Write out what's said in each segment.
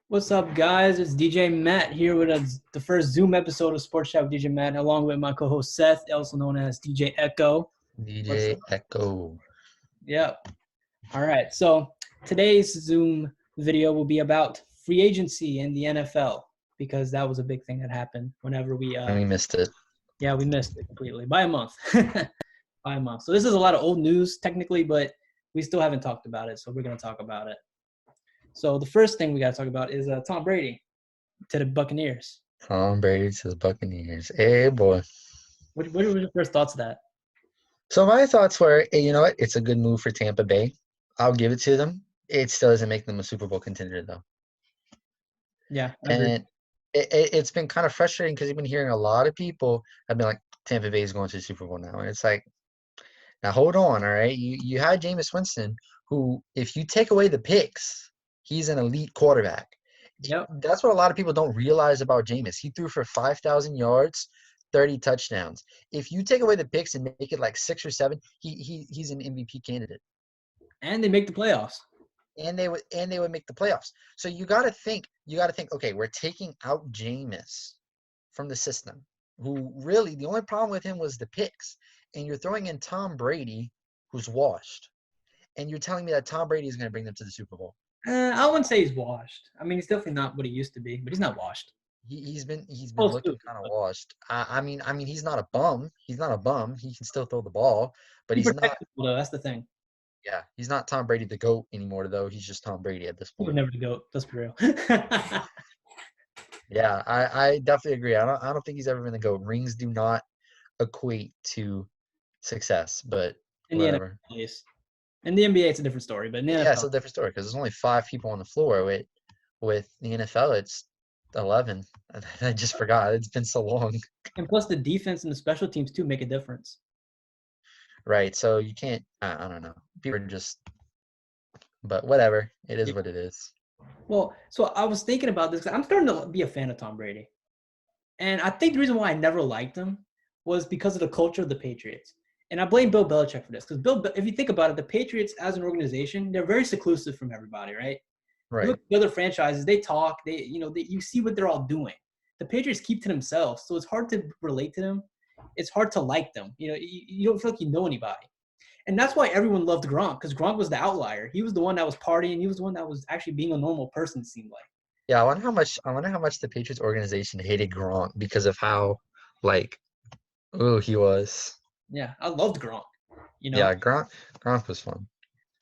What's up, guys? It's DJ Matt here with the first Zoom episode of Sportschat with DJ Matt, along with my co-host Seth, also known as DJ Echo. What's DJ up? Echo. Yep. All right. So today's Zoom video will be about free agency in the NFL because that was a big thing that happened whenever And we missed it. we missed it completely by a month. By a month. So this is a lot of old news technically, but we still haven't talked about it, so we're going to talk about it. So the first thing we got to talk about is Tom Brady to the Buccaneers. Tom Brady to the Buccaneers. Hey, boy. What were your first thoughts of that? So my thoughts were, hey, you know what? It's a good move for Tampa Bay. I'll give it to them. It still doesn't make them a Super Bowl contender, though. Yeah, I agree. And it's been kind of frustrating because you've been hearing a lot of people have been like, Tampa Bay is going to the Super Bowl now. And it's like, now hold on, all right? You had Jameis Winston, who, if you take away the picks, he's an elite quarterback. Yep. That's what a lot of people don't realize about Jameis. He threw for 5,000 yards, 30 touchdowns. If you take away the picks and make it like 6 or 7, he's an MVP candidate. And they make the playoffs. And they would make the playoffs. So you got to think, okay, we're taking out Jameis from the system, who really the only problem with him was the picks. And you're throwing in Tom Brady, who's washed. And you're telling me that Tom Brady is going to bring them to the Super Bowl. I wouldn't say he's washed. I mean, he's definitely not what he used to be, but he's not washed. He's been Close to looking it, kind of but washed. I mean, he's not a bum. He's not a bum. He can still throw the ball, but he he's protects not. people, though. That's the thing. Yeah, he's not Tom Brady the GOAT anymore, though. He's just Tom Brady at this He would point. never go. Let's be real. Yeah, I definitely agree. I don't think he's ever been the GOAT. Rings do not equate to success, but In the whatever. NFL, at least. In the NBA, it's a different story, but in the Yeah, it's NFL, a different story because there's only 5 people on the floor. With the NFL, it's 11. I just forgot. It's been so long. and plus the defense and the special teams too make a difference. Right. So you can't. I don't know. People are just. But whatever. It is Yeah. what it is. Well, so I was thinking about this because I'm starting to be a fan of Tom Brady, and I think the reason why I never liked him was because of the culture of the Patriots. And I blame Bill Belichick for this because if you think about it, the Patriots as an organization, they're very seclusive from everybody, right? You look Right. at the other franchises, they talk, you see what they're all doing. The Patriots keep to themselves, so it's hard to relate to them. It's hard to like them. You don't feel like you know anybody. And that's why everyone loved Gronk, because Gronk was the outlier. He was the one that was partying. He was the one that was actually being a normal person, it seemed like. Yeah. I wonder how much the Patriots organization hated Gronk because of how like he was. Yeah, I loved Gronk, you know? Yeah. Gronk was fun.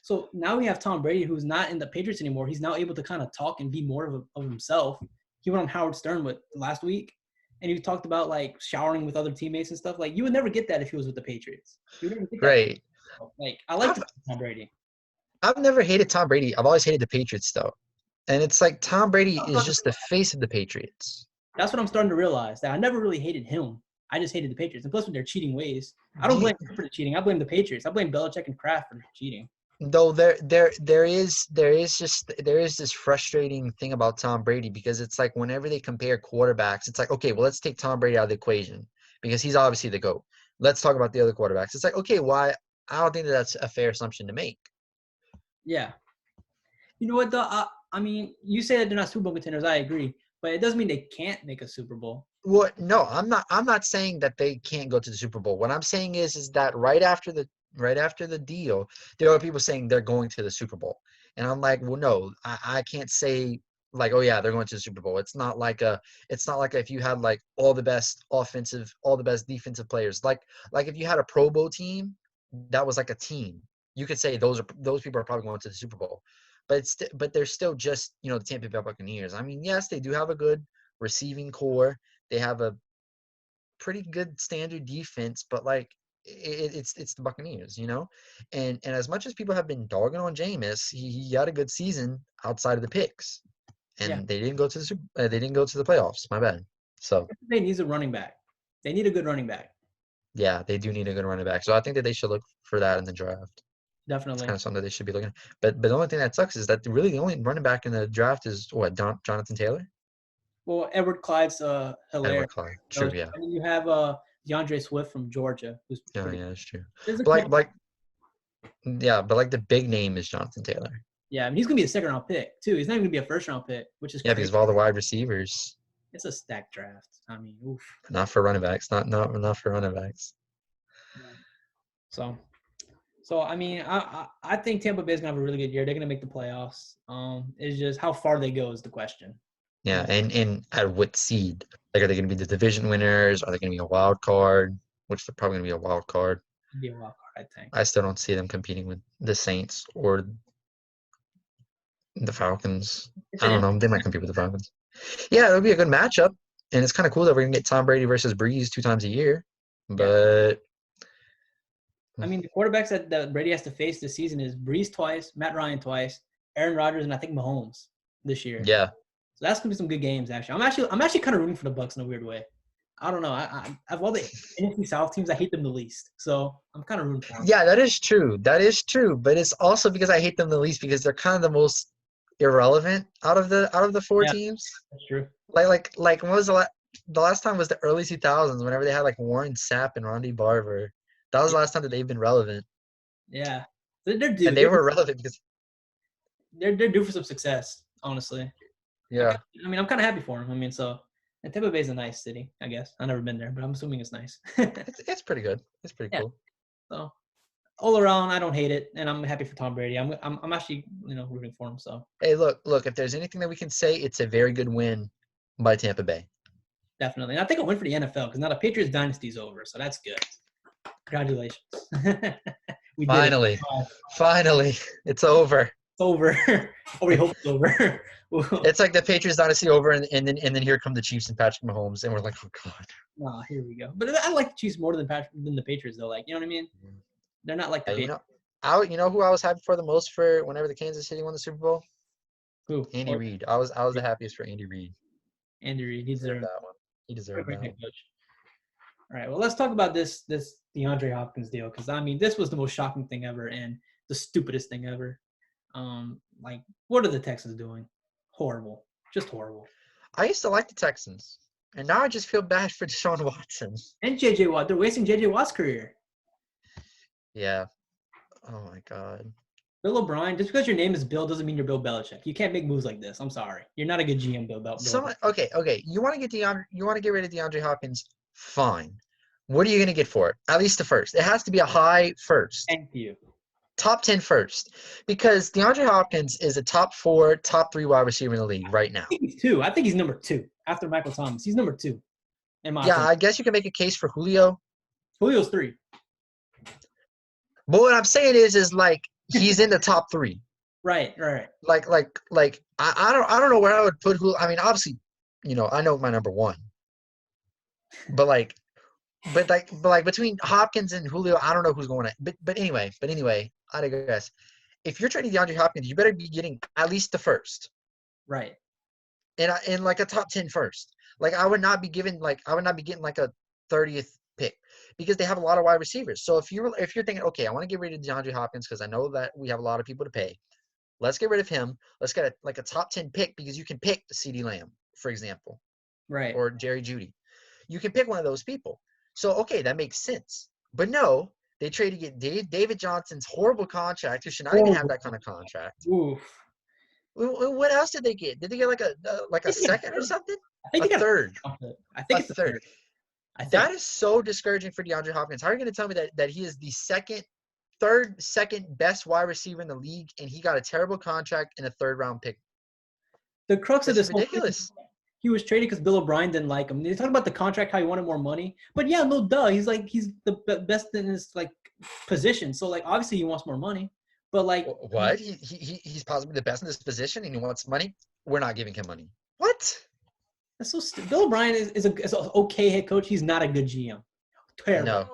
So now we have Tom Brady, who's not in the Patriots anymore. He's now able to kind of talk and be more of himself. He went on Howard Stern last week, and he talked about like showering with other teammates and stuff. Like you would never get that if he was with the Patriots. You would never get that. Right. Like I like I've Tom Brady. I've never hated Tom Brady. I've always hated the Patriots though. And it's like Tom Brady is just the face of the Patriots. That's what I'm starting to realize. That I never really hated him. I just hated the Patriots. And plus, with their cheating ways, I Do don't you, blame him for the cheating. I blame the Patriots. I blame Belichick and Kraft for cheating. though there is this frustrating thing about Tom Brady because it's like whenever they compare quarterbacks, it's like, okay, well, let's take Tom Brady out of the equation because he's obviously the GOAT. Let's talk about the other quarterbacks. It's like, okay, why? I don't think that's a fair assumption to make. Yeah. You know what, though? I mean, you say that they're not Super Bowl contenders. I agree. But it doesn't mean they can't make a Super Bowl. Well, no, I'm not saying that they can't go to the Super Bowl. What I'm saying is that right after the deal, there are people saying they're going to the Super Bowl. And I'm like, well, no, I can't say like, oh yeah, they're going to the Super Bowl. It's not like if you had like all the best offensive, all the best defensive players. Like if you had a Pro Bowl team that was like a team, you could say those people are probably going to the Super Bowl. But they're still just, the Tampa Bay Buccaneers. I mean, yes, they do have a good receiving core. They have a pretty good standard defense, but like it's the Buccaneers, And as much as people have been dogging on Jameis, he had a good season outside of the picks, Yeah. and they didn't go to they didn't go to the playoffs. My bad. So They need a running back. They need a good running back. yeah, they do need a good running back. So I think that they should look for that in the draft. It's Definitely. kind of something that they should be looking at. But the only thing that sucks is that really the only running back in the draft is Jonathan Taylor? Well, Edward Clyde's hilarious. Edward Clyde. So, True, yeah. and then you have DeAndre Swift from Georgia, who's Yeah, pretty. yeah, that's true. There's a But couple. yeah, but like the big name is Jonathan Taylor. Yeah, I mean, he's gonna be a second round pick too. He's not even gonna be a first round pick, which is Yeah, crazy. because of all the wide receivers. It's a stacked draft. I mean, oof. Not for running backs. Not for running backs. So, I mean, I think Tampa Bay's gonna have a really good year. They're gonna make the playoffs. It's just how far they go is the question. Yeah, and at what seed? Like, are they going to be the division winners? Are they going to be a wild card? Which they're probably going to be a wild card. Be a wild card, I think. I still don't see them competing with the Saints or the Falcons. I don't know. They might compete with the Falcons. Yeah, it'll be a good matchup, and it's kind of cool that we're going to get Tom Brady versus Breeze 2 times a year. But I mean, the quarterbacks that Brady has to face this season is Breeze twice, Matt Ryan twice, Aaron Rodgers, and I think Mahomes this year. yeah, So that's gonna be some good games. Actually, I'm actually kind of rooting for the Bucs in a weird way. I don't know. I of all the NFC South teams, I hate them the least. So I'm kind of rooting for them. yeah, that is true. That is true. But it's also because I hate them the least because they're kind of the most irrelevant out of the 4 teams. That's true. Like when was the last time was the early 2000s whenever they had like Warren Sapp and Rondy Barber. That was the last time that they've been relevant. Yeah, they're due. And they were relevant because they're due for some success, honestly. yeah. I mean, I'm kind of happy for them. I mean, so and Tampa Bay is a nice city, I guess. I've never been there, but I'm assuming it's nice. It's pretty good. It's pretty cool. So all around, I don't hate it, and I'm happy for Tom Brady. I'm actually rooting for him. So Hey, look, if there's anything that we can say, it's a very good win by Tampa Bay. Definitely, and I think a win for the NFL because now the Patriots dynasty is over, so that's good. Congratulations. We Finally, it's over. It's over. Or we hope it's over. It's like the Patriots dynasty over, and then here come the Chiefs and Patrick Mahomes, and we're like, oh god. Oh, here we go. But I like the Chiefs more than the Patriots, though. Like, you know what I mean? They're not like the Patriots. You know who I was happy for the most for whenever the Kansas City won the Super Bowl? Who? Andy Reid. I was the happiest for Andy Reid. Andy Reid. He deserved that one. He deserved that one. All right. Well, let's talk about this DeAndre Hopkins deal because I mean this was the most shocking thing ever and the stupidest thing ever. Like, what are the Texans doing? Horrible. Just horrible. I used to like the Texans, and now I just feel bad for Deshaun Watson. And J.J. Watt. They're wasting J.J. Watt's career. Yeah. Oh, my God. Bill O'Brien, just because your name is Bill doesn't mean you're Bill Belichick. You can't make moves like this. I'm sorry. You're not a good GM, Bill Belichick. Okay. You want to get rid of DeAndre Hopkins? Fine. What are you going to get for it? At least the first. It has to be a high first. Thank you. Top 10 first. Because DeAndre Hopkins is a top 4, top 3 wide receiver in the league right now. I think he's 2. I think he's number 2 after Michael Thomas. He's number 2. I guess you can make a case for Julio. Julio's 3. But what I'm saying is like he's in the top 3. Right. Like I don't know where I would put Julio. I mean, obviously, I know my number 1. But between Hopkins and Julio, I don't know who's going to. But anyway, I digress. If you're trading DeAndre Hopkins, you better be getting at least the first. Right. And like a top 10 first. Like I would not be getting like a 30th pick because they have a lot of wide receivers. So if you're thinking, okay, I want to get rid of DeAndre Hopkins because I know that we have a lot of people to pay. Let's get rid of him. Let's get a top 10 pick because you can pick CeeDee Lamb, for example. Right. Or Jerry Jeudy. You can pick one of those people. So, okay, that makes sense. But no, they traded to get David Johnson's horrible contract, who should not even have that kind of contract. Oof. What else did they get? Did they get like a second or something? I think a third. I think it's a third. That is so discouraging for DeAndre Hopkins. How are you going to tell me that he is the second best wide receiver in the league, and he got a terrible contract and a 3rd-round pick? The crux of this ridiculous. He was traded because Bill O'Brien didn't like him. They talk about the contract, how he wanted more money. But yeah, no duh. He's the best in his position. So obviously he wants more money. But what? He's possibly the best in this position and he wants money? We're not giving him money. What? That's so stupid. Bill O'Brien is an okay head coach. He's not a good GM. Terrible. No.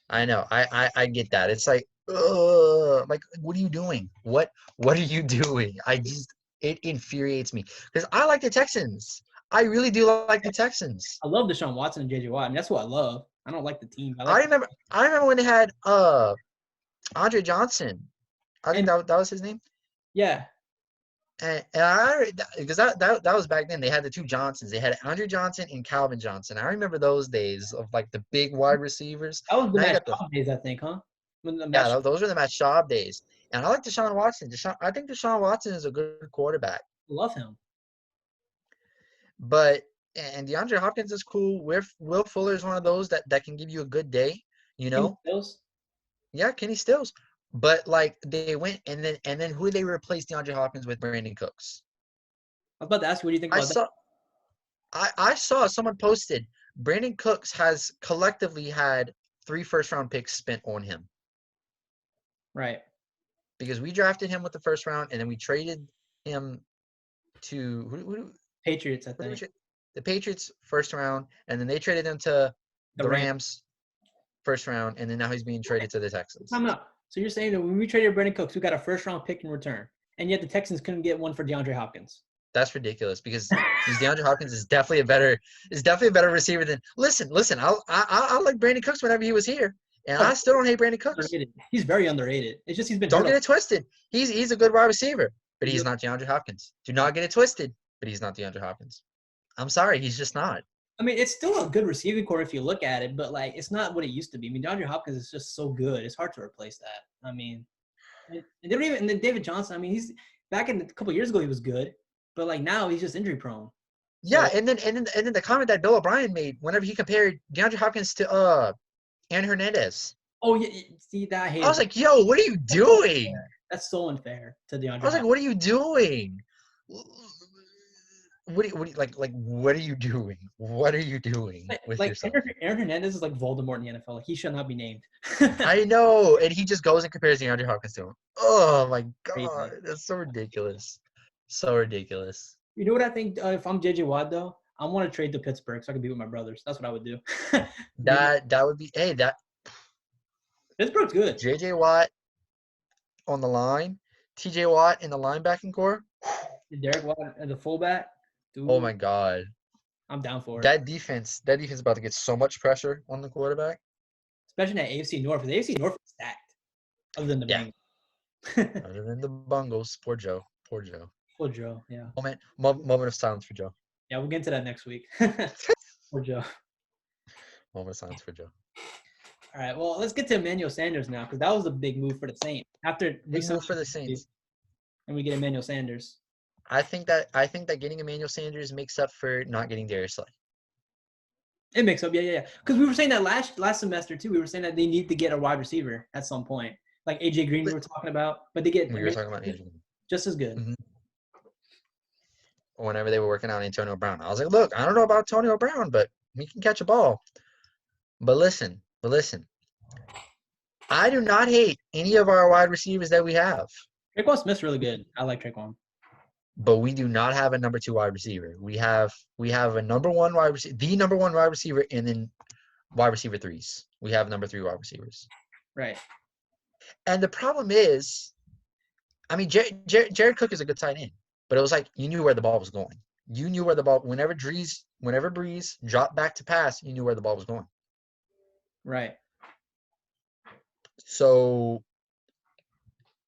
I know. I get that. It's like, what are you doing? What are you doing? It infuriates me because I like the Texans. I really do like the Texans. I love Deshaun Watson and J.J. Watt. I mean, that's what I love. I don't like the team. I remember when they had Andre Johnson. I think that was his name. Yeah. And I because that was back then. They had the 2 Johnsons. They had Andre Johnson and Calvin Johnson. I remember those days of like the big wide receivers. That was the Matt Schaub days, I think, huh? Those were the Matt Schaub days. And I like Deshaun Watson. I think Deshaun Watson is a good quarterback. Love him. But and DeAndre Hopkins is cool. Will Fuller is one of those that can give you a good day, you Kenny know? Stills. Yeah, Kenny Stills. But like they went and then who did they replace DeAndre Hopkins with? Brandon Cooks. I was about to ask you, what do you think I about that? saw I saw someone posted Brandon Cooks has collectively had 3 first-round picks spent on him Right. because we drafted him with the first round and then we traded him to Patriots, I who did we think. trade? The Patriots first round, and then they traded him to The the Rams. Rams first round, and then now he's being traded to the Texans. Time out. So you're saying that when we traded Brandon Cooks, we got a first round pick in return, and yet the Texans couldn't get one for DeAndre Hopkins. That's ridiculous because DeAndre Hopkins is definitely a better receiver than. Listen. I like Brandon Cooks whenever he was here, and Oh, I still don't hate Brandon Cooks. underrated. He's very underrated. It's just he's been Don't hurt. get it twisted. He's a good wide receiver, but he's You're- not DeAndre Hopkins. Do not get it twisted, but he's not DeAndre Hopkins. I'm sorry, he's just not. I mean, it's still a good receiving core if you look at it, but like it's not what it used to be. I mean, DeAndre Hopkins is just so good; it's hard to replace that. I mean, and they don't even. And then David Johnson. I mean, he's back in a couple of years ago he was good, but like now he's just injury prone. Yeah, So and then the comment that Bill O'Brien made whenever he compared DeAndre Hopkins to Aaron Hernandez. oh yeah, see that I hate I was it. like, yo, what are you doing? That's so unfair to DeAndre I was like, Hopkins. what are you doing? What are you doing? What are you doing with Like yourself? Aaron Hernandez is like Voldemort in the NFL. Like, he should not be named. I know, and he just goes and compares DeAndre Hopkins to him. Oh my god, Crazy. that's so ridiculous, so ridiculous. You know what I think? If I'm JJ Watt though, I want to trade to Pittsburgh so I can be with my brothers. That's what I would do. That would be that Pittsburgh's good. JJ Watt on the line, TJ Watt in the linebacking core. Derek Watt as a fullback, Oh dude, my god, I'm down for it. that defense is about to get so much pressure on the quarterback. Especially in that AFC North. The AFC North is stacked, other than the Yeah, Bengals. other than the Bungles, poor Joe, poor Joe. Poor Joe. Yeah. Moment of silence for Joe. Yeah, we'll get into that next week. Poor Joe. Moment of silence for Joe. All right. Well, let's get to Emmanuel Sanders now because that was a big move for the Saints. After Big move for the Saints. and we get Emmanuel Sanders. I think that getting Emmanuel Sanders makes up for not getting Darius Slay. It makes up, yeah. Because we were saying that last semester too. We were saying that they need to get a wide receiver at some point, like AJ Green we were talking about. But they get We were talking about AJ. just as good. Mm-hmm. Whenever they were working on Antonio Brown, I was like, look, I don't know about Antonio Brown, but he can catch a ball. But listen, I do not hate any of our wide receivers that we have. Traquan Smith's really good. I like Traquan. But we do not have a number 2 wide receiver. We have a number 1 wide receiver, the number 1 wide receiver, and then wide receiver 3s. We have number 3 wide receivers. Right. And the problem is, I mean, Jared Cook is a good tight end, but it was like you knew where the ball was going. You knew where the ball. Whenever Breeze dropped back to pass, you knew where the ball was going. Right. So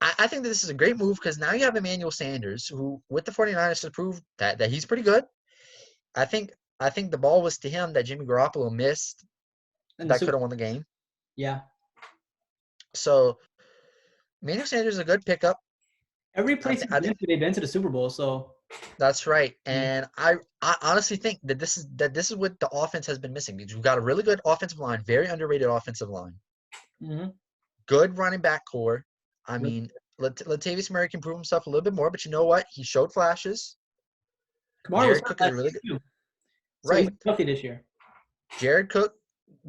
I think that this is a great move because now you have Emmanuel Sanders, who with the 49ers has proved that he's pretty good. I think the ball was to him that Jimmy Garoppolo missed that could have won the game. Yeah. So Emmanuel Sanders is a good pickup. Every place they've been to the Super Bowl, so that's right. And I honestly think that this is what the offense has been missing because we've got a really good offensive line, very underrated offensive line. Mm-hmm. Good running back core. I mean, Latavius Murray can prove himself a little bit more, but you know what? He showed flashes. Jared Cook is really good. So right. He's healthy this year. Jared Cook,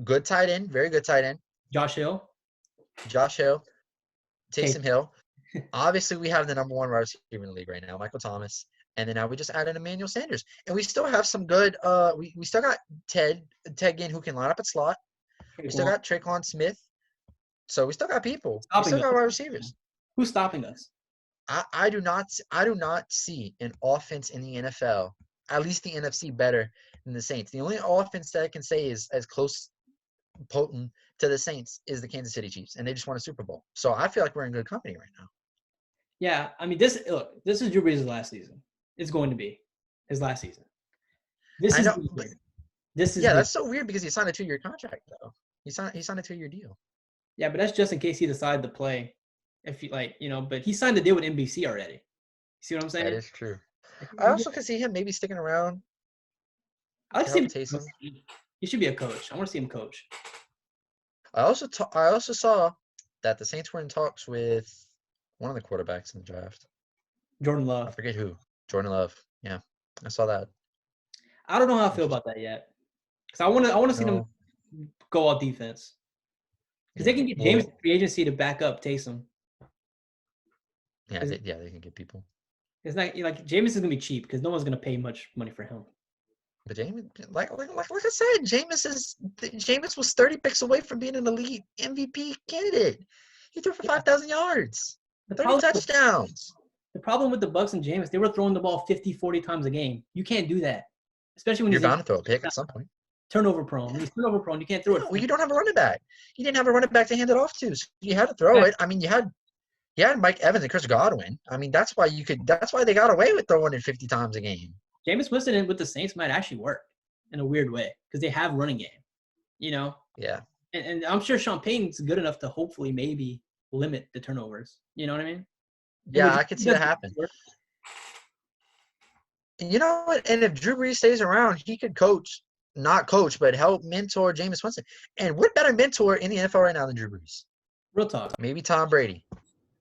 good tight end, very good tight end. Josh Hill. Taysom Hill. Obviously, we have the number 1 wide receiver in the league right now, Michael Thomas. And then now we just added Emmanuel Sanders. And we still have some good we still got Ted Ginn who can line up at slot. We still got Traquan Smith. So we still got people. We still got wide receivers. Who's stopping us? I do not see an offense in the NFL, at least the NFC, better than the Saints. The only offense that I can say is as close, potent to the Saints is the Kansas City Chiefs, and they just won a Super Bowl. So I feel like we're in good company right now. Yeah, I mean, this is Drew Brees' last season. It's going to be his last season. This is that's so weird because he signed a 2-year contract though. He signed a 2-year deal. Yeah, but that's just in case he decided to play If you like, but he signed the deal with NBC already. See what I'm That saying? is true. Like, I also could see him maybe sticking around I like to to see help him. Taysom. He should be a coach. I want to see him coach. I also saw that the Saints were in talks with one of the quarterbacks in the draft. Jordan I Love. forget who. Jordan Love. Yeah, I saw that. I don't know how I feel about that yet. Because I want to see them No. go all defense. Because they Yeah. can get James Well. in free agency to back up Taysom. Yeah. Because They can get people. it's not like James is gonna be cheap because no one's gonna pay much money for him. But Jameis, like I said, Jameis was 30 picks away from being an elite MVP candidate. He threw for Yeah. 5,000 yards, The 30 problem touchdowns. the problem with the Bucks and James, they were throwing the ball 50, 40 times a game. You can't do that, especially when You're he's bound to throw a pick at some point. turnover prone. When he's turnover prone, you can't throw Yeah, it. well, you don't have a running back. You didn't have a running back to hand it off to, so you had to throw it. I mean, you had Mike Evans and Chris Godwin. I mean, that's why they got away with throwing it 50 times a game. Jameis Winston with the Saints might actually work in a weird way because they have running game, Yeah. And I'm sure Sean Payton's good enough to hopefully maybe limit the turnovers. You know what I mean? And Yeah, I could see that happen. And you know what? And if Drew Brees stays around, he could not coach, but help mentor Jameis Winston. And what better mentor in the NFL right now than Drew Brees? Real talk. Maybe Tom Brady.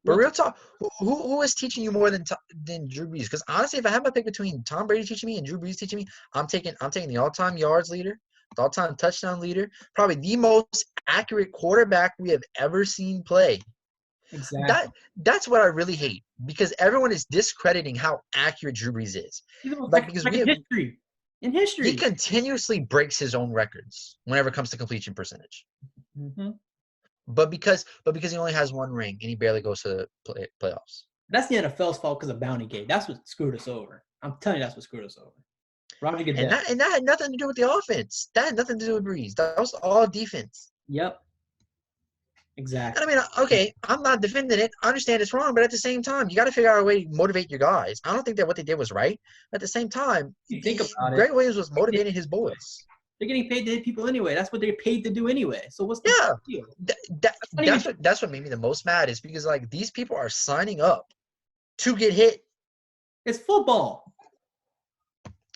But real talk, who is teaching you more than Drew Brees? Because honestly, if I have to pick between Tom Brady teaching me and Drew Brees teaching me, I'm taking the all-time yards leader, the all-time touchdown leader, probably the most accurate quarterback we have ever seen play. Exactly. That's what I really hate, because everyone is discrediting how accurate Drew Brees is. Like, because in history. he continuously breaks his own records whenever it comes to completion percentage. Mm-hmm. But because he only has one ring and he barely goes to playoffs. That's the NFL's fault because of Bounty Gate. That's what screwed us over. I'm telling you, that's what screwed us over. Roger Goodell. And that had nothing to do with the offense. That had nothing to do with Breeze. That was all defense. Yep. Exactly. And I mean, okay, I'm not defending it. I understand it's wrong, but at the same time, you got to figure out a way to motivate your guys. I don't think that what they did was right. At the same time, you think about Greg Williams was motivating his boys. They're getting paid to hit people anyway. That's what they're paid to do anyway. So what's the deal? That's what made me the most mad, is because like these people are signing up to get hit. It's football.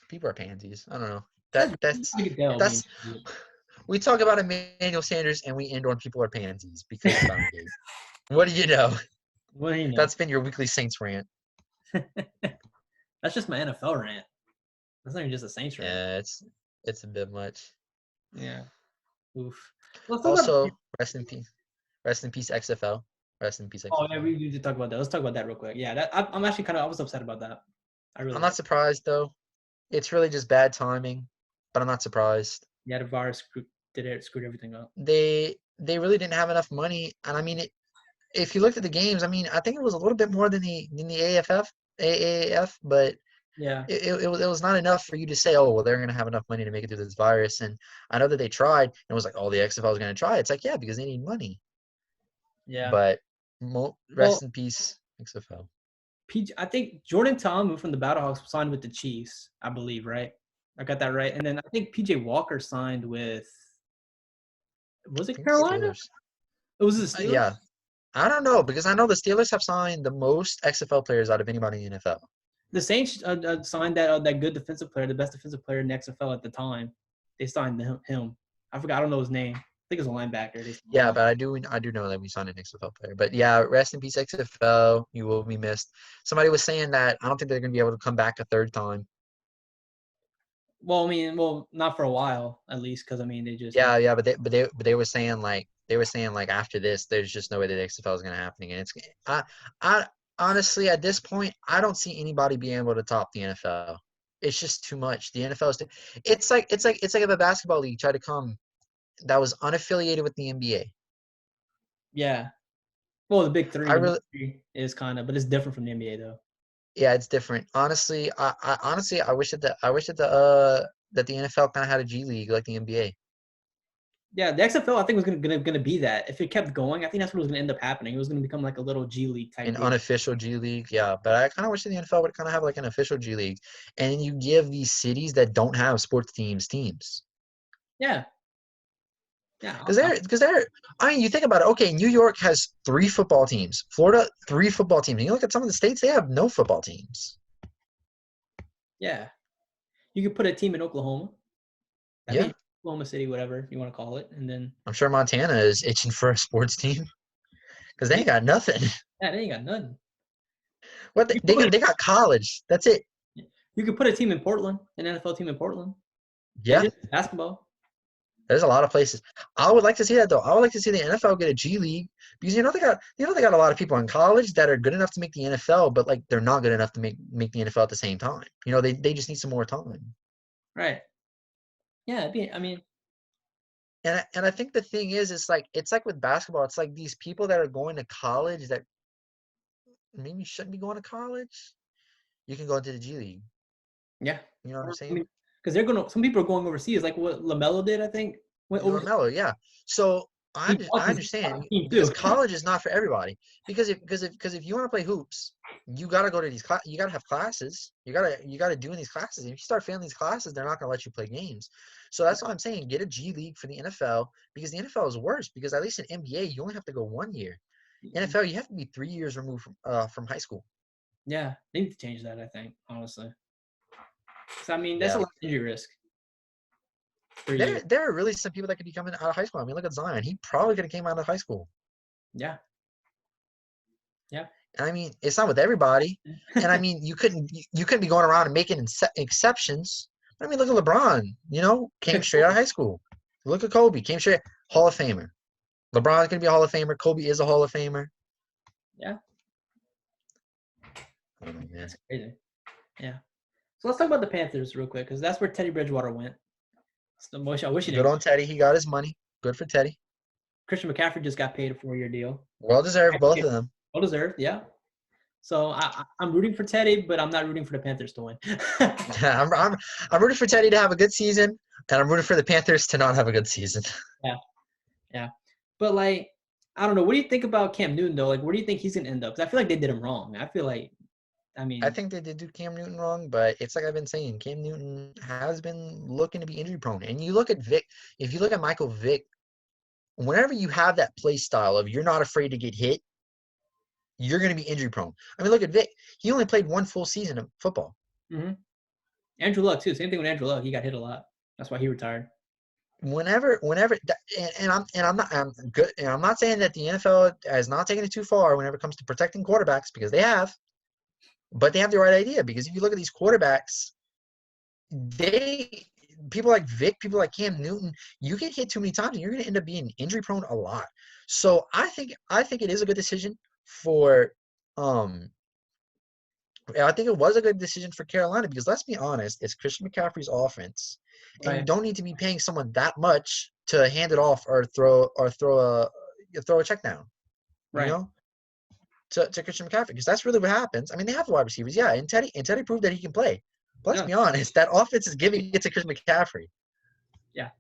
People are pansies. I don't know. That's we talk about Emmanuel Sanders and we end on people are pansies because of Bounty Gate. What do you know? What do you know? That's been your weekly Saints rant. That's just my NFL rant. That's not even just a Saints rant. Yeah, it's a bit much. Yeah. Oof. Also, rest in peace. Rest in peace, XFL. Rest in peace, XFL. Oh yeah, we need to talk about that. Let's talk about that real quick. Yeah, I'm actually I was upset about that. I'm not surprised though. It's really just bad timing, but I'm not surprised. Yeah, the virus screwed everything up. They really didn't have enough money, and I mean, if you looked at the games, I mean, I think it was a little bit more than the AAF, but yeah, it was not enough for you to say, oh well, they're gonna have enough money to make it through this virus. And I know that they tried, and it was like, oh, the XFL is gonna try. It's like, yeah, because they need money. Yeah. But rest in peace, XFL. I think Jordan Tom, who from the Battlehawks, signed with the Chiefs, I believe, right? I got that right. And then I think PJ Walker signed with, was it Carolina? Steelers. It was the Steelers? Yeah. I don't know, because I know the Steelers have signed the most XFL players out of anybody in the NFL. The Saints signed that good defensive player, the best defensive player in the XFL at the time. They signed him. I forgot. I don't know his name. I think it was a linebacker. Yeah, but I do know that we signed an XFL player. But yeah, rest in peace, XFL. You will be missed. Somebody was saying that I don't think they're going to be able to come back a third time. Well, I mean, not for a while, at least, because I mean, they just but they were saying like after this, there's just no way that the XFL is going to happen again. I honestly, at this point, I don't see anybody being able to top the NFL. It's just too much. The NFL is it's like if a basketball league tried to come that was unaffiliated with the NBA. Yeah. Well, the Big Three is kind of, but it's different from the NBA though. Yeah, it's different. Honestly, I wish that the NFL kind of had a G League like the NBA. Yeah, the XFL I think was gonna be that. If it kept going, I think that's what was gonna end up happening. It was gonna become like a little G League type. An unofficial G League, yeah. But I kind of wish that the NFL would kind of have like an official G League, and then you give these cities that don't have sports teams. Yeah. Yeah, Because they're. I mean, you think about it. Okay, New York has 3 football teams. Florida, 3 football teams. And you look at some of the states; they have no football teams. yeah. You could put a team in Oklahoma. I Yeah, mean, Oklahoma City, whatever you want to call it, and then I'm sure Montana is itching for a sports team because they yeah, ain't got nothing. yeah, they ain't got nothing. What You they could got? put, They got college. That's it. you could put a team in Portland, an NFL team in Portland. They Yeah, just basketball. there's a lot of places. I would like to see that though. I would like to see the NFL get a G League because they got a lot of people in college that are good enough to make the NFL, but like they're not good enough to make the NFL at the same time. They just need some more time. Right. Yeah, I mean, And I think the thing is, it's like with basketball. It's like these people that are going to college that maybe shouldn't be going to college. You can go into the G League. yeah. You know what I'm I saying? mean, because some people are going overseas, like what LaMelo did, I think, went overseas. LaMelo, yeah. So I, He under- bought I his understand team because too. college is not for everybody. Because if you want to play hoops, you got to go to you got to have classes. You got to do in these classes. If you start failing these classes, they're not going to let you play games. So that's what I'm saying. Get a G League for the NFL because the NFL is worse. Because at least in NBA, you only have to go 1 year. NFL, you have to be 3 years removed from high school. Yeah, they need to change that, I think, honestly. So I mean, that's a Yeah. lot of injury risk for you. There are really some people that could be coming out of high school. I mean, look at Zion. He probably could have came out of high school. Yeah, yeah. And I mean, it's not with everybody. And I mean, you couldn't be going around and making exceptions. I mean, look at LeBron. Came straight out of high school. Look at Kobe. Came straight Hall of Famer. LeBron's gonna be a Hall of Famer. Kobe is a Hall of Famer. Yeah, Oh man. that's crazy. Yeah. So let's talk about the Panthers real quick, because that's where Teddy Bridgewater went. It's the most I wish he Good didn't. on Teddy. He got his money. Good for Teddy. Christian McCaffrey just got paid a 4-year deal. Well deserved, both of them. Well deserved, yeah. So I'm rooting for Teddy, but I'm not rooting for the Panthers to win. I'm rooting for Teddy to have a good season, and I'm rooting for the Panthers to not have a good season. Yeah, yeah. But like, I don't know. What do you think about Cam Newton though? Like, where do you think he's gonna end up? Because I feel like they did him wrong. I feel like, I I mean, think they did do Cam Newton wrong, but it's like I've been saying, Cam Newton has been looking to be injury prone. And you look at Vic, if you look at Michael Vick, whenever you have that play style of you're not afraid to get hit, you're going to be injury prone. I mean, look at Vic. He only played 1 full season of football. mm-hmm. Andrew Luck too. Same thing with Andrew Luck. He got hit a lot. That's why he retired. Whenever, I'm good. And I'm not saying that the NFL has not taken it too far whenever it comes to protecting quarterbacks because they have, but they have the right idea. Because if you look at these quarterbacks, they people like Vic, people like Cam Newton, you get hit too many times and you're going to end up being injury prone a lot. So I think it is a good decision for I think it was a good decision for Carolina because let's be honest, it's Christian McCaffrey's offense, and you Right. don't need to be paying someone that much to hand it off or throw a check down, you Right. know, to Christian McCaffrey because that's really what happens. I mean, they have the wide receivers, yeah, and Teddy proved that he can play. But let's Yeah. be honest, that offense is giving it to Christian McCaffrey. Yeah.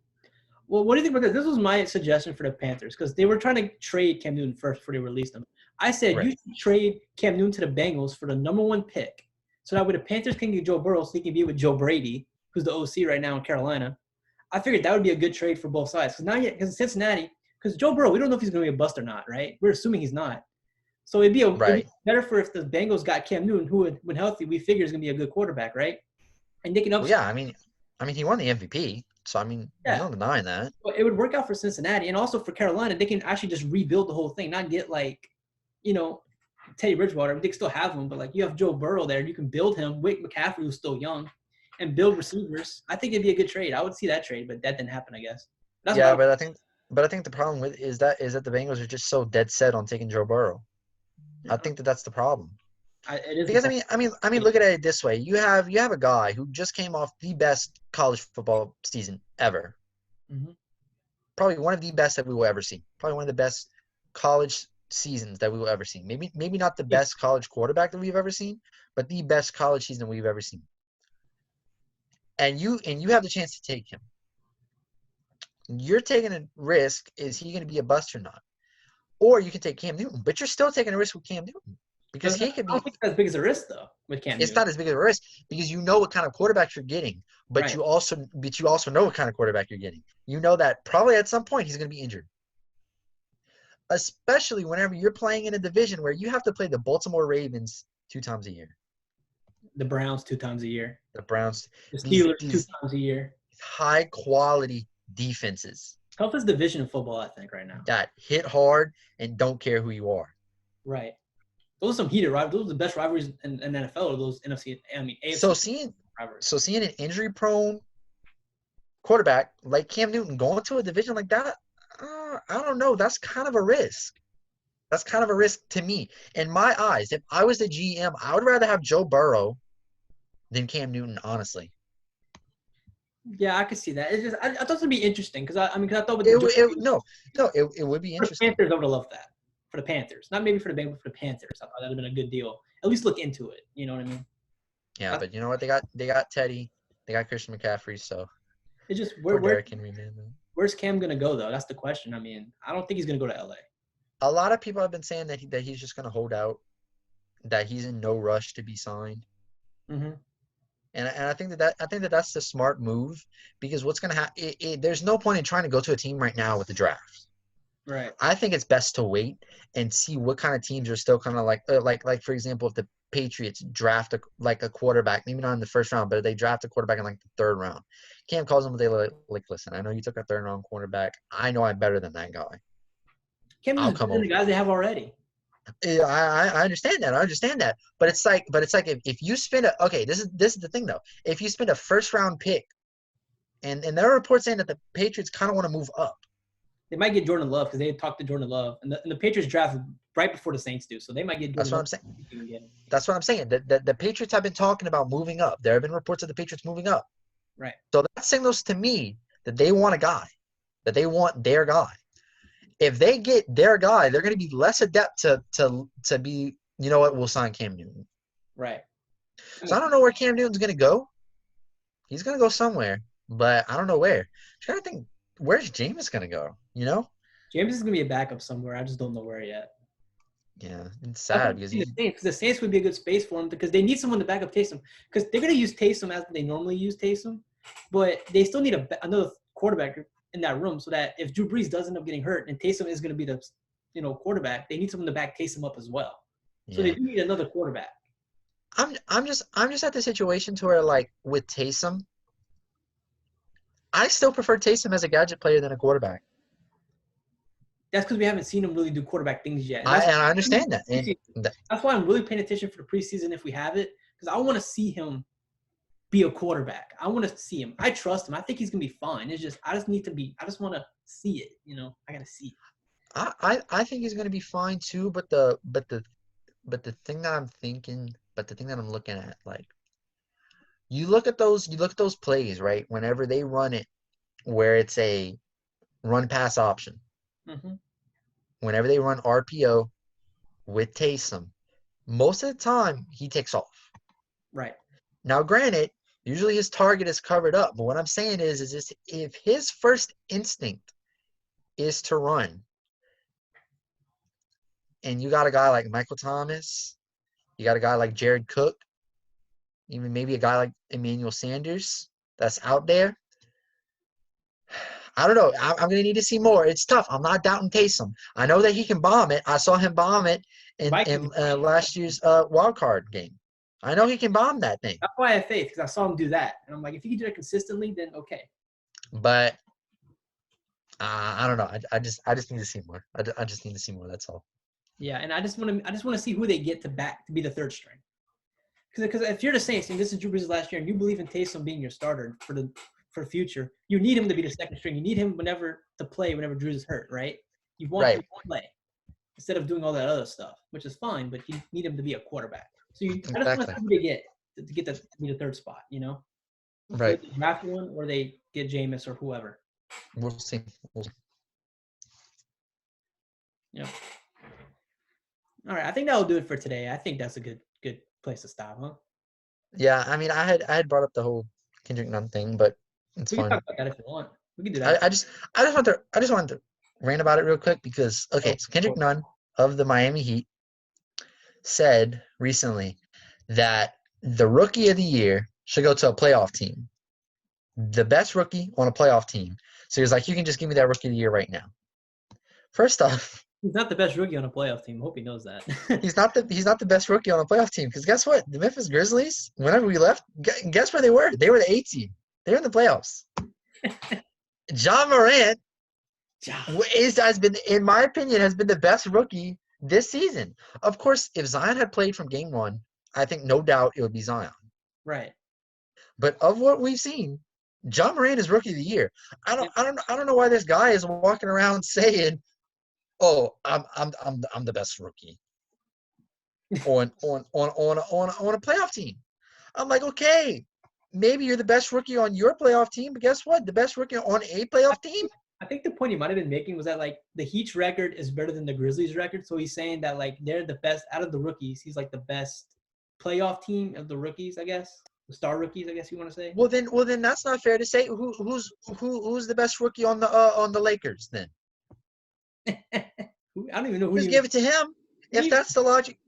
Well, what do you think about this? This was my suggestion for the Panthers because they were trying to trade Cam Newton first before they released him. I said you Right. should trade Cam Newton to the Bengals for the #1 pick, so that way the Panthers can get Joe Burrow, so he can be with Joe Brady, who's the OC right now in Carolina. I figured that would be a good trade for both sides because now, because Cincinnati, because Joe Burrow, we don't know if he's going to be a bust or not, right? We're assuming he's not. So it'd be Right. better for if the Bengals got Cam Newton, who would, when healthy, we figure is going to be a good quarterback, right? And they can Well, upside. yeah, I mean, he won the MVP, so I mean, there's Yeah. no denying that. But it would work out for Cincinnati and also for Carolina. They can actually just rebuild the whole thing, not get like, you know, Teddy Bridgewater. They can still have him, but like you have Joe Burrow there, you can build him. Wick McCaffrey, who's still young, and build receivers. I think it'd be a good trade. I would see that trade, but that didn't happen, I guess. That's what I Yeah, would. but I think the problem with is that the Bengals are just so dead set on taking Joe Burrow. I think that's the problem. It is the Because I problem. mean, I mean, I mean, look at it this way: you have a guy who just came off the best college football season ever, Mm-hmm. probably one of the best that we will ever see, probably one of the best college seasons that we will ever see. Maybe not the Yeah. best college quarterback that we've ever seen, but the best college season we've ever seen. And you have the chance to take him. You're taking a risk: is he going to be a bust or not? Or you can take Cam Newton, but you're still taking a risk with Cam Newton. because But he could I don't be. think it's as big as a risk though with Cam It's Newton. not as big of a risk because you know what kind of quarterback you're getting, but Right. you also know what kind of quarterback you're getting. You know that probably at some point he's going to be injured, especially whenever you're playing in a division where you have to play the Baltimore Ravens 2 times a year, The Browns 2 times a year. the Browns, The these Steelers two these times a year. high quality defenses Toughest division in football, I think, right now. that hit hard and don't care who you are. Right. Those are some heated rivalries. Those are the best rivalries in NFL. Are those So AFC rivalries. seeing an injury prone quarterback like Cam Newton going to a division like that, I don't know. That's kind of a risk. That's kind of a risk to me. In my eyes, if I was the GM, I would rather have Joe Burrow than Cam Newton, honestly. Yeah, I could see that. It's just I thought it'd be interesting because I thought with the It would be for the interesting. Panthers, I would have loved that for the Panthers. Not maybe for the Bengals, but for the Panthers. I thought that'd have been a good deal. At least look into it. You know what I mean? Yeah, but you know what? They got Teddy, they got Christian McCaffrey, so It's just poor Derrick Henry, man. where's Cam gonna go though? That's the question. I don't think he's gonna go to LA. A lot of people have been saying that he's just gonna hold out, that he's in no rush to be signed. Mm-hmm. And I think that's the smart move because what's gonna happen? There's no point in trying to go to a team right now with the draft. Right. I think it's best to wait and see what kind of teams are still kind of like for example, if the Patriots draft a quarterback, maybe not in the first round, but they draft a quarterback in like the third round. Cam calls them, they like, listen, I know you took a third round quarterback. I know I'm better than that guy. Cam I'll Newton's come better than over. the guys they have already. Yeah, I understand that. I understand that. But it's like if you spend this is the thing though. If you spend a first round pick, and there are reports saying that the Patriots kind of want to move up. They might get Jordan Love because they talked to Jordan Love, and the Patriots draft right before the Saints do, so they might get Jordan That's what Love. I'm saying. That's what I'm saying. The Patriots have been talking about moving up. There have been reports of the Patriots moving up. Right. So that signals to me that they want a guy, that they want their guy. If they get their guy, they're going to be less adept to be, you know what, we'll sign Cam Newton. Right. So I don't know where Cam Newton's going to go. He's going to go somewhere, but I don't know where. I'm trying to think, where's Jameis going to go, you know? James is going to be a backup somewhere. I just don't know where yet. Yeah, it's sad because the Saints would be a good space for him because they need someone to back up Taysom because they're going to use Taysom as they normally use Taysom, but they still need another quarterback in that room so that if Drew Brees does end up getting hurt and Taysom is going to be the quarterback, they need someone to back Taysom up as well. So they do need another quarterback. I'm just at the situation to where, like, with Taysom, I still prefer Taysom as a gadget player than a quarterback. That's because we haven't seen him really do quarterback things yet. And I understand that. And that's why I'm really paying attention for the preseason if we have it, because I want to see him be a quarterback. I want to see him. I trust him. I think he's gonna be fine. It's just I just want to see it. I gotta see it. I think he's gonna be fine too. But the thing that I'm thinking, the thing that I'm looking at, like, you look at those plays, right? Whenever they run it, where it's a run pass option. Mm-hmm. Whenever they run RPO with Taysom, most of the time he takes off. Right. Now, granted, usually his target is covered up, but what I'm saying is if his first instinct is to run, and you got a guy like Michael Thomas, you got a guy like Jared Cook, even maybe a guy like Emmanuel Sanders that's out there, I don't know. I'm going to need to see more. It's tough. I'm not doubting Taysom. I know that he can bomb it. I saw him bomb it in last year's wild card game. I know he can bomb that thing. That's why I have faith, because I saw him do that. And I'm like, if he can do that consistently, then okay. But I don't know. I just need to see more. I just need to see more. That's all. Yeah, and I just want to see who they get to be the third string. Because if you're the Saints and this is Drew Brees' last year, and you believe in Taysom being your starter for the future, you need him to be the second string. You need him whenever Drew is hurt, right? You want him to play instead of doing all that other stuff, which is fine, but you need him to be a quarterback. So I just want to see who they get to get to be the third spot, Right. Whether they draft one or they get Jameis or whoever. We'll see. Yeah. All right, I think that'll do it for today. I think that's a good place to stop, huh? Yeah, I mean, I had brought up the whole Kendrick Nunn thing, but it's fine. We can talk about that if you want. We can do that. I just wanted to rant about it real quick because so Kendrick Nunn of the Miami Heat said recently that the rookie of the year should go to a playoff team. The best rookie on a playoff team. So he was like, you can just give me that rookie of the year right now. First off, He's not the best rookie on a playoff team. I hope he knows that. he's not the best rookie on a playoff team because guess what? The Memphis Grizzlies, whenever we left, guess where they were? They were the 8 team. They were in the playoffs. John Morant has been, in my opinion, has been the best rookie this season. Of course, if Zion had played from game one, I think no doubt it would be Zion. Right. But of what we've seen, John Morant is rookie of the year. I don't know why this guy is walking around saying, "Oh, I'm the best rookie on a playoff team." I'm like, okay, maybe you're the best rookie on your playoff team, but guess what? The best rookie on a playoff team. I think the point he might have been making was that like the Heat's record is better than the Grizzlies' record, so he's saying that like they're the best out of the rookies. He's like the best playoff team of the rookies, I guess. The star rookies, I guess you want to say. Well, then that's not fair to say. Who's the best rookie on the Lakers then? I don't even know who. Just give it to him. If that's the logic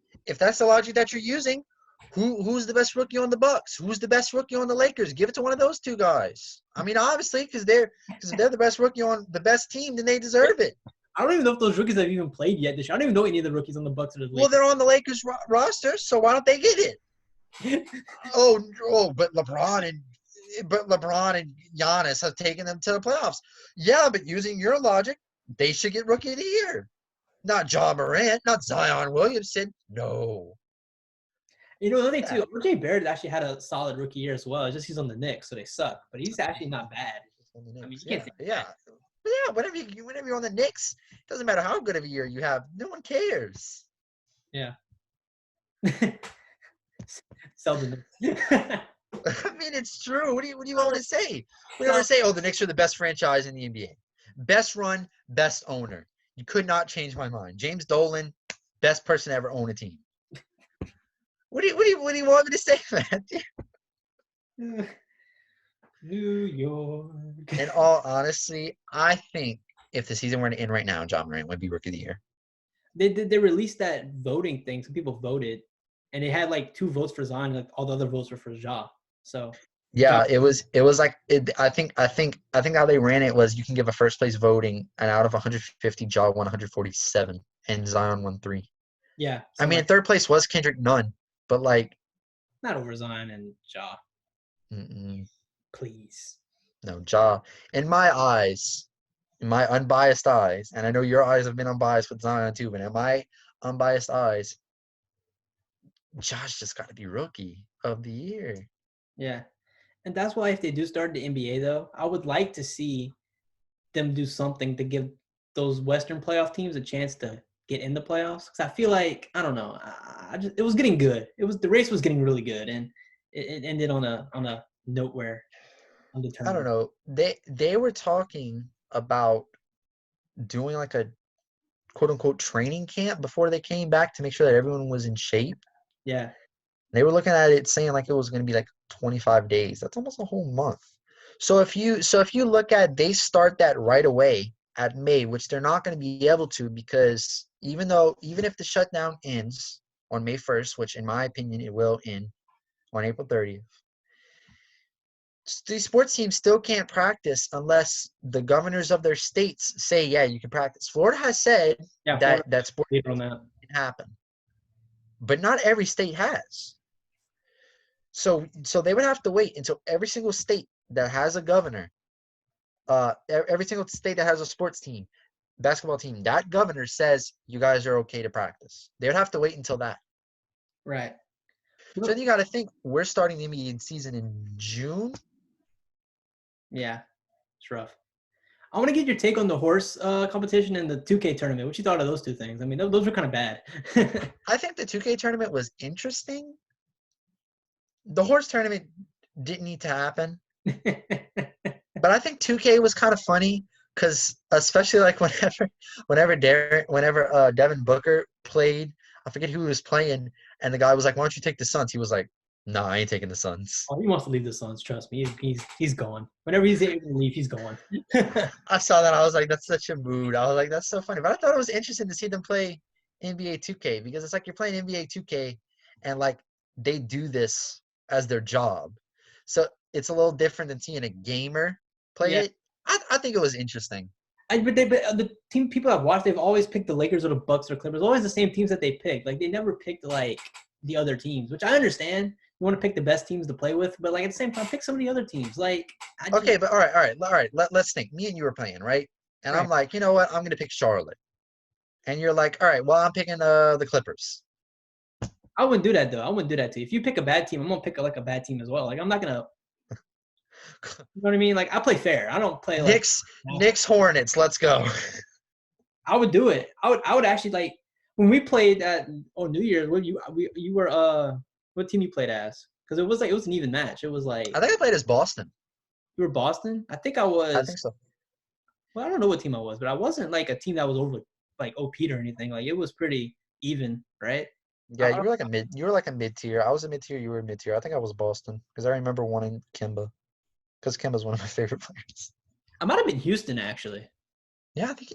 that you're using, who's the best rookie on the Bucks? Who's the best rookie on the Lakers? Give it to one of those two guys. I mean, obviously, because if they're the best rookie on the best team, then they deserve it. I don't even know if those rookies have even played yet this year. I don't even know any of the rookies on the Bucks or the Lakers. Well, they're on the Lakers roster, so why don't they get it? But LeBron and Giannis have taken them to the playoffs. Yeah, but using your logic, they should get rookie of the year. Not Ja Morant, not Zion Williamson. No. You know, another thing too, RJ Barrett actually had a solid rookie year as well. It's just he's on the Knicks, so they suck. But he's actually not bad. I mean, you can't say yeah. But yeah, whenever you're on the Knicks, it doesn't matter how good of a year you have. No one cares. Yeah. Seldom. I mean, it's true. What do you want to say? We want to say, the Knicks are the best franchise in the NBA. Best run, best owner. You could not change my mind. James Dolan, best person to ever own a team. What do you want me to say, man? New York. In all honesty, I think if the season were to end right now, John Morant would be rookie of the year. They released that voting thing. Some people voted, and they had like 2 votes for Zion, like all the other votes were for Ja. So yeah, it was like I think how they ran it was you can give a first place voting, and out of 150, Ja won 147, and Zion won 3. Yeah, I mean, in third place was Kendrick Nunn, but like not over Zion and Ja. Mm-mm. Please. No, Ja. In my eyes, in my unbiased eyes, and I know your eyes have been unbiased with Zion too, but in my unbiased eyes, Josh just got to be rookie of the year. Yeah. And that's why if they do start the NBA, though, I would like to see them do something to give those Western playoff teams a chance to get in the playoffs. Because I feel like, I don't know, it was getting good. The race was getting really good, and it ended on a note where undetermined. I don't know. They were talking about doing like a quote unquote training camp before they came back to make sure that everyone was in shape. Yeah. They were looking at it saying like it was going to be like 25 days. That's almost a whole month. So if you look at they start that right away at May, which they're not going to be able to because even if the shutdown ends on May 1st, which in my opinion it will end on April 30th, these sports teams still can't practice unless the governors of their states say, yeah, you can practice. Florida has said that sports can happen. But not every state has. So they would have to wait until every single state that has a governor, every single state that has a sports team, basketball team, that governor says you guys are okay to practice. They would have to wait until that. Right. So then you got to think we're starting the NBA season in June. Yeah, it's rough. I want to get your take on the horse competition and the 2K tournament. What you thought of those 2 things? I mean, those were kind of bad. I think the 2K tournament was interesting. The horse tournament didn't need to happen. But I think 2K was kind of funny because especially like whenever Devin Booker played, I forget who he was playing, and the guy was like, "Why don't you take the Suns?" He was like, "No, I ain't taking the Suns." Oh, he wants to leave the Suns. Trust me, he's gone. Whenever he's able to leave, he's gone. I saw that. I was like, "That's such a mood." I was like, "That's so funny." But I thought it was interesting to see them play NBA 2K because it's like you're playing NBA 2K and like they do this as their job. So it's a little different than seeing a gamer play Yeah. it. I think it was interesting. But the team people I've watched, they've always picked the Lakers or the Bucks or Clippers. Always the same teams that they picked. Like they never picked like the other teams, which I understand. You want to pick the best teams to play with, but like at the same time, pick some of the other teams. Like Okay, but all right. Let's think. Me and you were playing, right? And I'm right. like, you know what? I'm gonna pick Charlotte. And you're like, all right, well, I'm picking the Clippers. I wouldn't do that though. I wouldn't do that to you. If you pick a bad team, I'm gonna pick like a bad team as well. Like I'm not gonna. You know what I mean? Like I play fair. I don't play like. Knicks Hornets. Let's go. I would do it. I would actually like when we played at on New Year's. You were what team you played as? Because it was an even match. It was like I think I played as Boston. you were Boston. I think I was. I think so. Well, I don't know what team I was, but I wasn't like a team that was over like OP'd or anything. Like it was pretty even, right? Yeah, you were like a mid. You were like a mid tier. I was a mid tier. You were a mid tier. I think I was Boston because I remember wanting Kimba because Kimba's one of my favorite players. I might have been Houston actually. Yeah, I think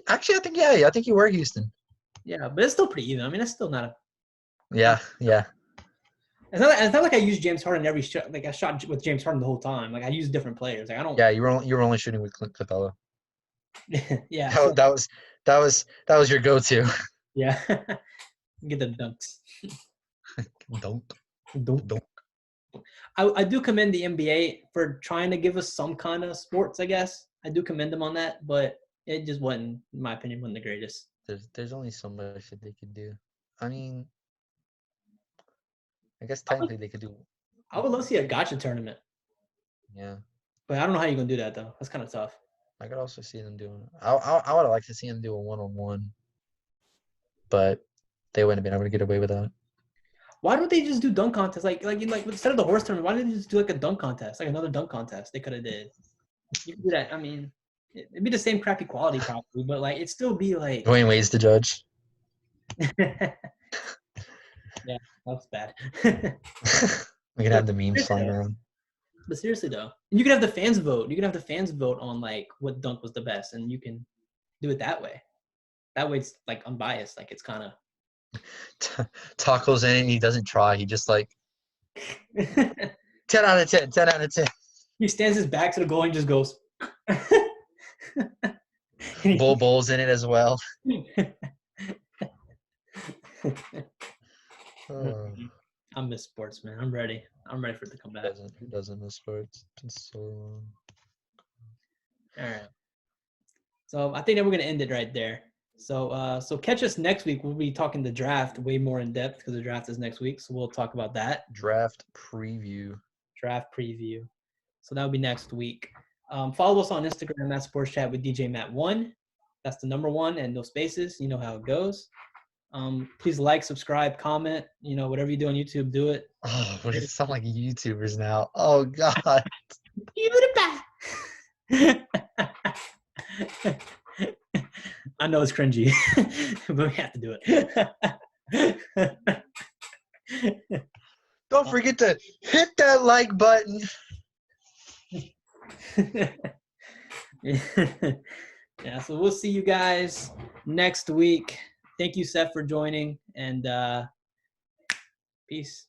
you were Houston. Yeah, but it's still pretty even. I mean, it's still not a. Yeah. It's not like I used James Harden every shot. Like I shot with James Harden the whole time. Like I used different players. Like I don't. Yeah, you were only shooting with Clint Capella. Yeah. That was your go-to. Yeah. Get the dunks. Don't. I do commend the NBA for trying to give us some kind of sports, I guess. I do commend them on that, but it just wasn't, in my opinion, wasn't the greatest. There's only so much that they could do. I mean, I guess technically they could do. I would love to see a gotcha tournament. Yeah. But I don't know how you're going to do that, though. That's kind of tough. I could also see them doing. I would like to see them do a one-on-one, but they wouldn't have been able to get away with that. Why don't they just do dunk contests? Like instead of the horse tournament, why didn't they just do like a dunk contest, like another dunk contest? They could have did. You could do that. I mean, it'd be the same crappy quality probably, but like it'd still be like. Dwayne Wade's the judge. Yeah, that was bad. We could have the memes flying around. But seriously though, and you can have the fans vote. You can have the fans vote on like what dunk was the best, and you can do it that way. That way, it's like unbiased. Like it's kind of. Taco's in it and he doesn't try. He just like 10 out of 10, 10 out of 10. He stands his back to the goal and just goes. Bull's in it as well. I miss sports, man. I'm ready. I'm ready for it to come back. Who doesn't miss sports? It's been so long. All right. So I think that we're gonna end it right there. So catch us next week. We'll be talking the draft way more in depth because the draft is next week. So we'll talk about that. Draft preview. So that'll be next week. Follow us on Instagram at Sportschat with DJ Matt 1. That's the number 1 and no spaces. You know how it goes. Please like, subscribe, comment. You know, whatever you do on YouTube, do it. Oh, we sound like YouTubers now. Oh God. I know it's cringy, but we have to do it. Don't forget to hit that like button. Yeah, so we'll see you guys next week. Thank you, Seth, for joining, and peace.